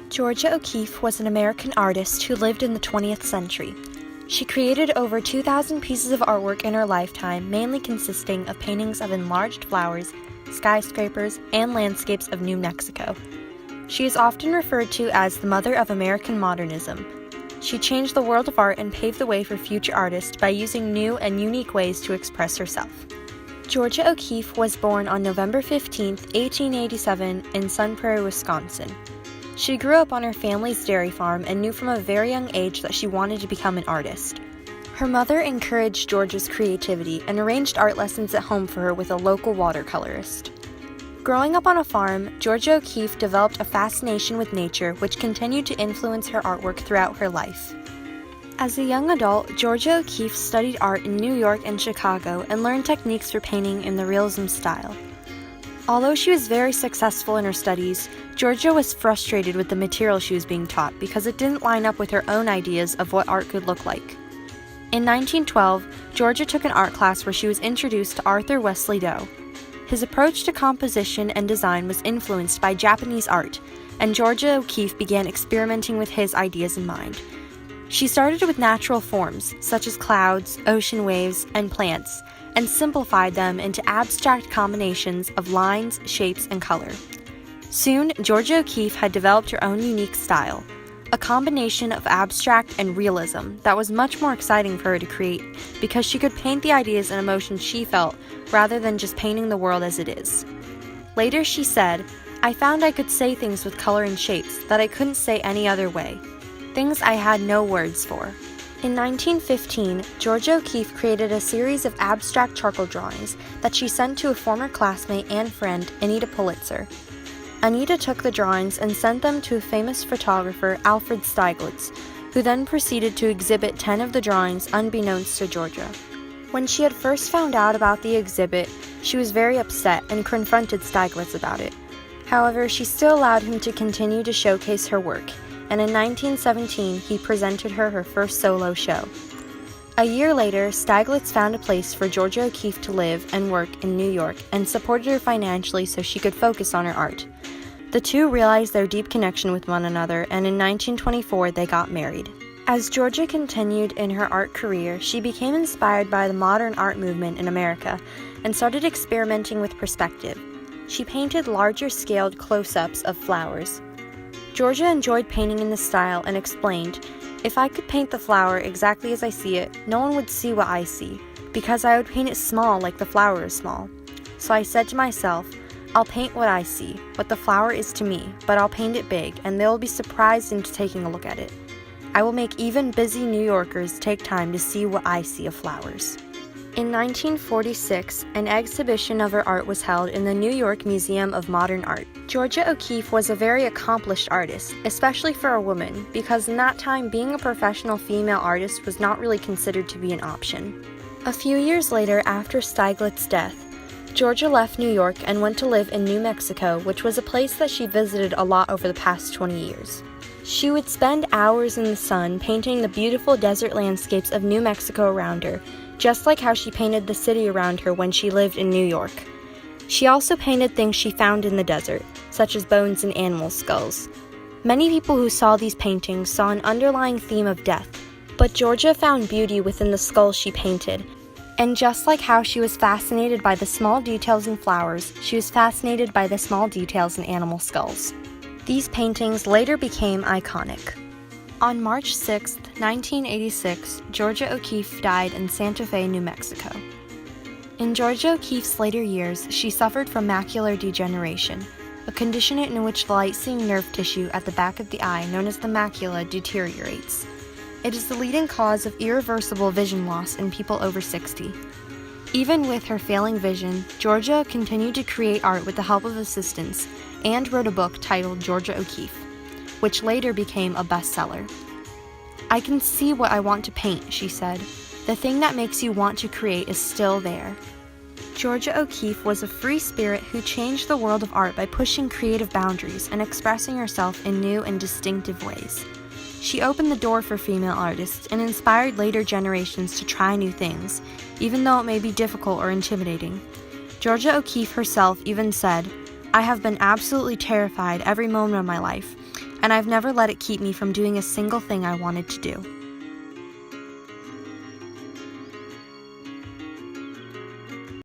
Georgia O'Keeffe was an American artist who lived in the 20th century. She created over 2,000 pieces of artwork in her lifetime, mainly consisting of paintings of enlarged flowers, skyscrapers, and landscapes of New Mexico. She is often referred to as the mother of American modernism. She changed the world of art and paved the way for future artists by using new and unique ways to express herself. Georgia O'Keeffe was born on November 15, 1887, in Sun Prairie, Wisconsin. She grew up on her family's dairy farm and knew from a very young age that she wanted to become an artist. Her mother encouraged Georgia's creativity and arranged art lessons at home for her with a local watercolorist. Growing up on a farm, Georgia O'Keeffe developed a fascination with nature which continued to influence her artwork throughout her life. As a young adult, Georgia O'Keeffe studied art in New York and Chicago and learned techniques for painting in the realism style. Although she was very successful in her studies, Georgia was frustrated with the material she was being taught because it didn't line up with her own ideas of what art could look like. In 1912, Georgia took an art class where she was introduced to Arthur Wesley Doe. His approach to composition and design was influenced by Japanese art, and Georgia O'Keeffe began experimenting with his ideas in mind. She started with natural forms, such as clouds, ocean waves, and plants, and simplified them into abstract combinations of lines, shapes, and color. Soon, Georgia O'Keeffe had developed her own unique style, a combination of abstract and realism that was much more exciting for her to create because she could paint the ideas and emotions she felt rather than just painting the world as it is. Later she said, "I found I could say things with color and shapes that I couldn't say any other way, things I had no words for." In 1915, Georgia O'Keeffe created a series of abstract charcoal drawings that she sent to a former classmate and friend, Anita Pulitzer. Anita took the drawings and sent them to a famous photographer, Alfred Stieglitz, who then proceeded to exhibit 10 of the drawings unbeknownst to Georgia. When she had first found out about the exhibit, she was very upset and confronted Stieglitz about it. However, she still allowed him to continue to showcase her work, and in 1917 he presented her first solo show. A year later, Stieglitz found a place for Georgia O'Keeffe to live and work in New York and supported her financially so she could focus on her art. The two realized their deep connection with one another, and in 1924 they got married. As Georgia continued in her art career, she became inspired by the modern art movement in America and started experimenting with perspective. She painted larger-scaled close-ups of flowers. Georgia enjoyed painting in this style and explained, "If I could paint the flower exactly as I see it, no one would see what I see, because I would paint it small like the flower is small. So I said to myself, I'll paint what I see, what the flower is to me, but I'll paint it big, and they will be surprised into taking a look at it. I will make even busy New Yorkers take time to see what I see of flowers." In 1946, an exhibition of her art was held in the New York Museum of Modern Art. Georgia O'Keeffe was a very accomplished artist, especially for a woman, because in that time being a professional female artist was not really considered to be an option. A few years later, after Stieglitz's death, Georgia left New York and went to live in New Mexico, which was a place that she visited a lot over the past 20 years. She would spend hours in the sun painting the beautiful desert landscapes of New Mexico around her, just like how she painted the city around her when she lived in New York. She also painted things she found in the desert, such as bones and animal skulls. Many people who saw these paintings saw an underlying theme of death, but Georgia found beauty within the skulls she painted. And just like how she was fascinated by the small details in flowers, she was fascinated by the small details in animal skulls. These paintings later became iconic. On March 6, 1986, Georgia O'Keeffe died in Santa Fe, New Mexico. In Georgia O'Keeffe's later years, she suffered from macular degeneration, a condition in which the light-seeing nerve tissue at the back of the eye, known as the macula, deteriorates. It is the leading cause of irreversible vision loss in people over 60. Even with her failing vision, Georgia continued to create art with the help of assistants and wrote a book titled Georgia O'Keeffe, which later became a bestseller. "I can see what I want to paint," she said. "The thing that makes you want to create is still there." Georgia O'Keeffe was a free spirit who changed the world of art by pushing creative boundaries and expressing herself in new and distinctive ways. She opened the door for female artists and inspired later generations to try new things, even though it may be difficult or intimidating. Georgia O'Keeffe herself even said, "I have been absolutely terrified every moment of my life. and I've never let it keep me from doing a single thing I wanted to do.